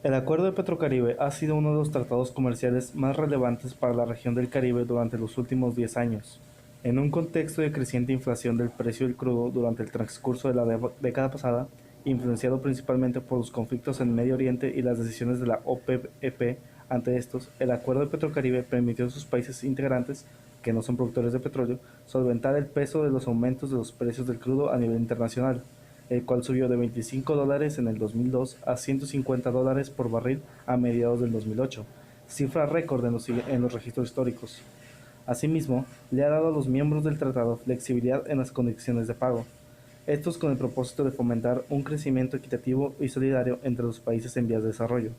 El Acuerdo de Petrocaribe ha sido uno de los tratados comerciales más relevantes para la región del Caribe durante los últimos 10 años. En un contexto de creciente inflación del precio del crudo durante el transcurso de la década pasada, influenciado principalmente por los conflictos en Medio Oriente y las decisiones de la OPEP ante estos, el Acuerdo de Petrocaribe permitió a sus países integrantes, que no son productores de petróleo, solventar el peso de los aumentos de los precios del crudo a nivel internacional, el cual subió de $25 en el 2002 a $150 por barril a mediados del 2008, cifra récord en los registros históricos. Asimismo, le ha dado a los miembros del tratado flexibilidad en las condiciones de pago, estos con el propósito de fomentar un crecimiento equitativo y solidario entre los países en vías de desarrollo.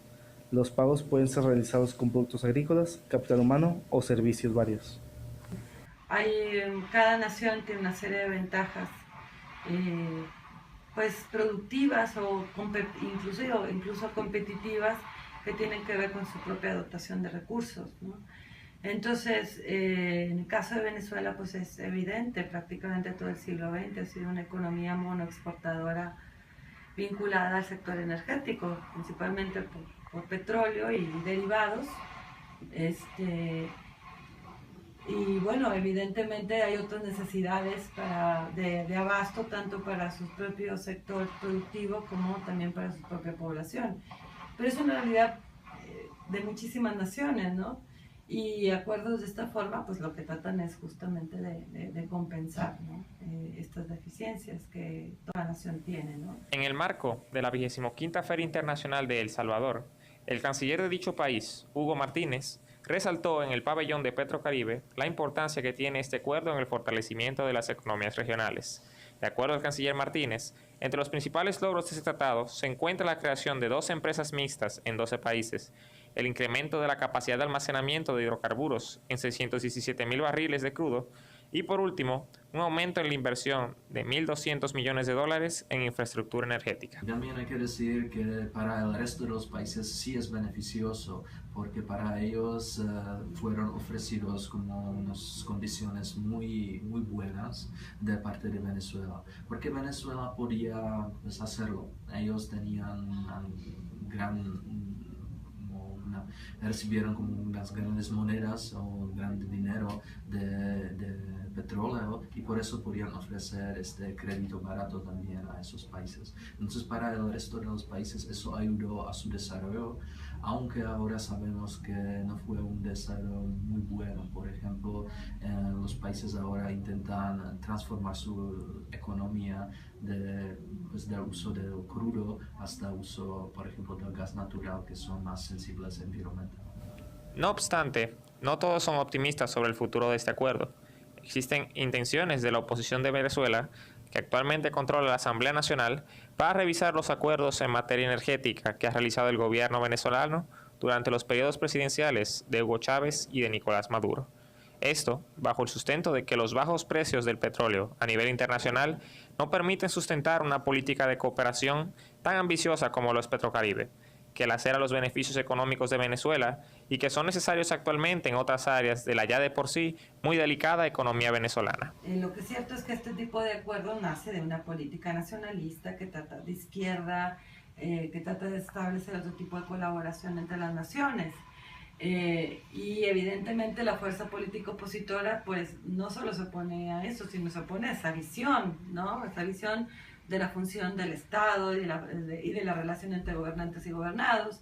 Los pagos pueden ser realizados con productos agrícolas, capital humano o servicios varios. Cada nación tiene una serie de ventajas eh, pues productivas o incluso competitivas que tienen que ver con su propia dotación de recursos, ¿no? Entonces, en el caso de Venezuela, pues es evidente, prácticamente todo el siglo XX ha sido una economía monoexportadora vinculada al sector energético, principalmente por petróleo y derivados. Y bueno, evidentemente hay otras necesidades de abasto, tanto para su propio sector productivo como también para su propia población. Pero es una realidad de muchísimas naciones, ¿no? Y acuerdos de esta forma, pues lo que tratan es justamente de compensar, ¿no? Estas deficiencias que toda nación tiene, ¿no? En el marco de la 25ª Feria Internacional de El Salvador, el canciller de dicho país, Hugo Martínez, resaltó en el pabellón de Petrocaribe la importancia que tiene este acuerdo en el fortalecimiento de las economías regionales. De acuerdo al canciller Martínez, entre los principales logros de este tratado se encuentra la creación de 2 empresas mixtas en 12 países, el incremento de la capacidad de almacenamiento de hidrocarburos en 617.000 barriles de crudo y, por último, un aumento en la inversión de $1.200 millones en infraestructura energética. También hay que decir que para el resto de los países sí es beneficioso, porque para ellos fueron ofrecidos como unas condiciones muy buenas de parte de Venezuela, porque Venezuela podía pues, hacerlo. Ellos tenían recibieron como unas grandes monedas o grande dinero de petróleo y por eso podían ofrecer este crédito barato también a esos países. Entonces para el resto de los países eso ayudó a su desarrollo, aunque ahora sabemos que no fue un desarrollo muy bueno. Por ejemplo, los países ahora intentan transformar su economía del uso del crudo hasta uso, por ejemplo, del gas natural, que son más sensibles ambientalmente. No obstante, no todos son optimistas sobre el futuro de este acuerdo. Existen intenciones de la oposición de Venezuela, que actualmente controla la Asamblea Nacional, para revisar los acuerdos en materia energética que ha realizado el gobierno venezolano durante los periodos presidenciales de Hugo Chávez y de Nicolás Maduro. Esto bajo el sustento de que los bajos precios del petróleo a nivel internacional no permiten sustentar una política de cooperación tan ambiciosa como lo es Petrocaribe, que lacera los beneficios económicos de Venezuela y que son necesarios actualmente en otras áreas de la ya de por sí muy delicada economía venezolana. Lo que es cierto es que este tipo de acuerdo nace de una política nacionalista que trata de izquierda, que trata de establecer otro tipo de colaboración entre las naciones. Y evidentemente la fuerza política opositora pues no solo se opone a eso, sino se opone a esa visión, ¿no? Esa visión de la función del Estado y de la relación entre gobernantes y gobernados,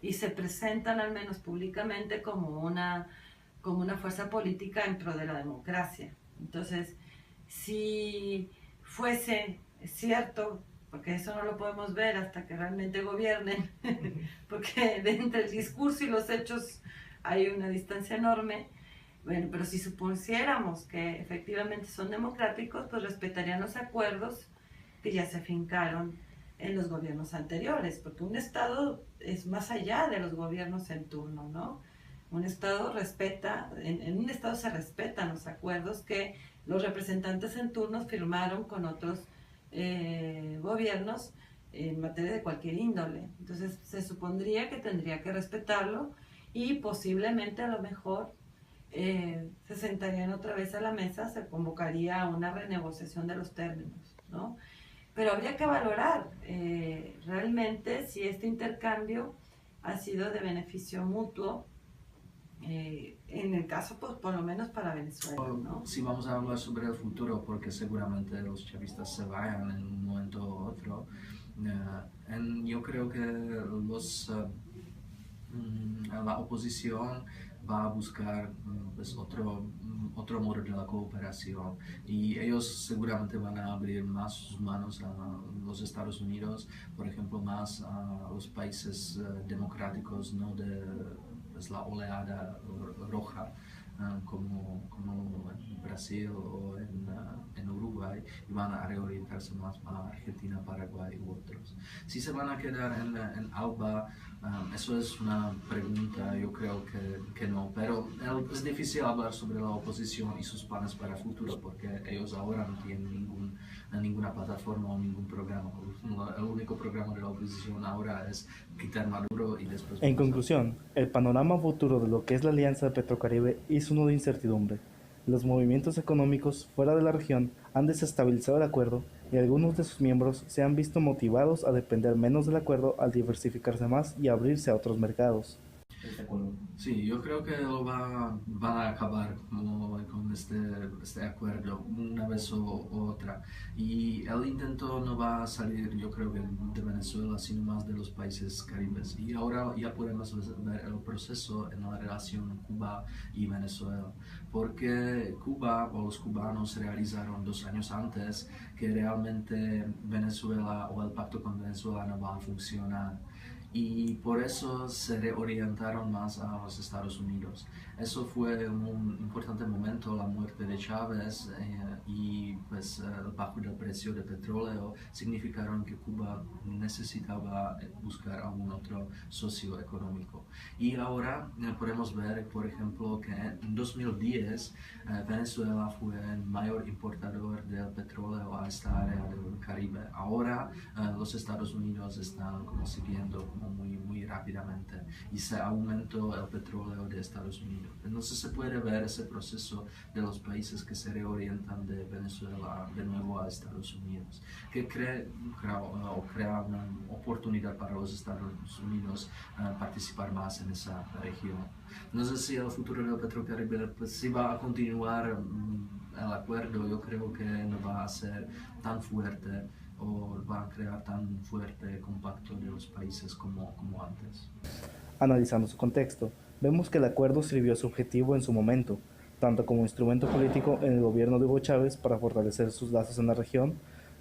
y se presentan al menos públicamente como una fuerza política en pro de la democracia. Entonces, si fuese cierto, porque eso no lo podemos ver hasta que realmente gobiernen, porque entre el discurso y los hechos hay una distancia enorme. Bueno, pero si supusiéramos que efectivamente son democráticos, pues respetarían los acuerdos que ya se fincaron en los gobiernos anteriores, porque un Estado es más allá de los gobiernos en turno, ¿no? Un Estado respeta, en un Estado se respetan los acuerdos que los representantes en turno firmaron con otros gobiernos en materia de cualquier índole. Entonces se supondría que tendría que respetarlo y posiblemente a lo mejor se sentarían otra vez a la mesa, se convocaría a una renegociación de los términos, ¿no? Pero habría que valorar realmente si este intercambio ha sido de beneficio mutuo, en el caso, pues, por lo menos para Venezuela, ¿no? Si vamos a hablar sobre el futuro, porque seguramente los chavistas se vayan en un momento u otro, yo creo que la oposición va a buscar pues, otro modo de la cooperación y ellos seguramente van a abrir más sus manos a los Estados Unidos, por ejemplo, más a los países democráticos, no de pues, la oleada roja. Como en Brasil o en Uruguay, y van a reorientarse más a Argentina, Paraguay u otros. Si se van a quedar en ALBA, eso es una pregunta, yo creo que no, pero es difícil hablar sobre la oposición y sus planes para el futuro porque ellos ahora no tienen ninguna plataforma o ningún programa. El único programa de la oposición ahora es quitar Maduro y después... En conclusión, el panorama futuro de lo que es la Alianza de Petrocaribe es uno de incertidumbre. Los movimientos económicos fuera de la región han desestabilizado el acuerdo y algunos de sus miembros se han visto motivados a depender menos del acuerdo al diversificarse más y abrirse a otros mercados. Sí, yo creo que van a acabar con este acuerdo una vez o otra. Y el intento no va a salir, yo creo que de Venezuela, sino más de los países caribes. Y ahora ya podemos ver el proceso en la relación Cuba y Venezuela. Porque Cuba o los cubanos realizaron 2 años antes que realmente Venezuela o el pacto con Venezuela no va a funcionar. Y por eso se reorientaron más a los Estados Unidos. Eso fue un importante momento, la muerte de Chávez y pues, el bajo del precio del petróleo significaron que Cuba necesitaba buscar algún otro socio económico. Y ahora podemos ver, por ejemplo, que en 2010 Venezuela fue el mayor importador del petróleo a esta área del Caribe. Ahora los Estados Unidos están como siguiendo muy rápidamente y se aumentó el petróleo de Estados Unidos. Entonces se puede ver ese proceso de los países que se reorientan de Venezuela de nuevo a Estados Unidos, que crea una oportunidad para los Estados Unidos participar más en esa región. No sé si el futuro del Petrocaribe pues, si va a continuar el acuerdo, yo creo que no va a ser tan fuerte o va a crear tan fuerte compacto de los países como antes. Analizando su contexto, vemos que el acuerdo sirvió a su objetivo en su momento, tanto como instrumento político en el gobierno de Hugo Chávez para fortalecer sus lazos en la región,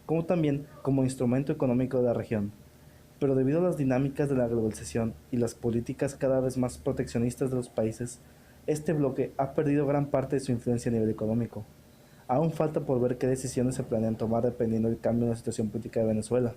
como también como instrumento económico de la región. Pero debido a las dinámicas de la globalización y las políticas cada vez más proteccionistas de los países, este bloque ha perdido gran parte de su influencia a nivel económico. Aún falta por ver qué decisiones se planean tomar dependiendo del cambio en la situación política de Venezuela.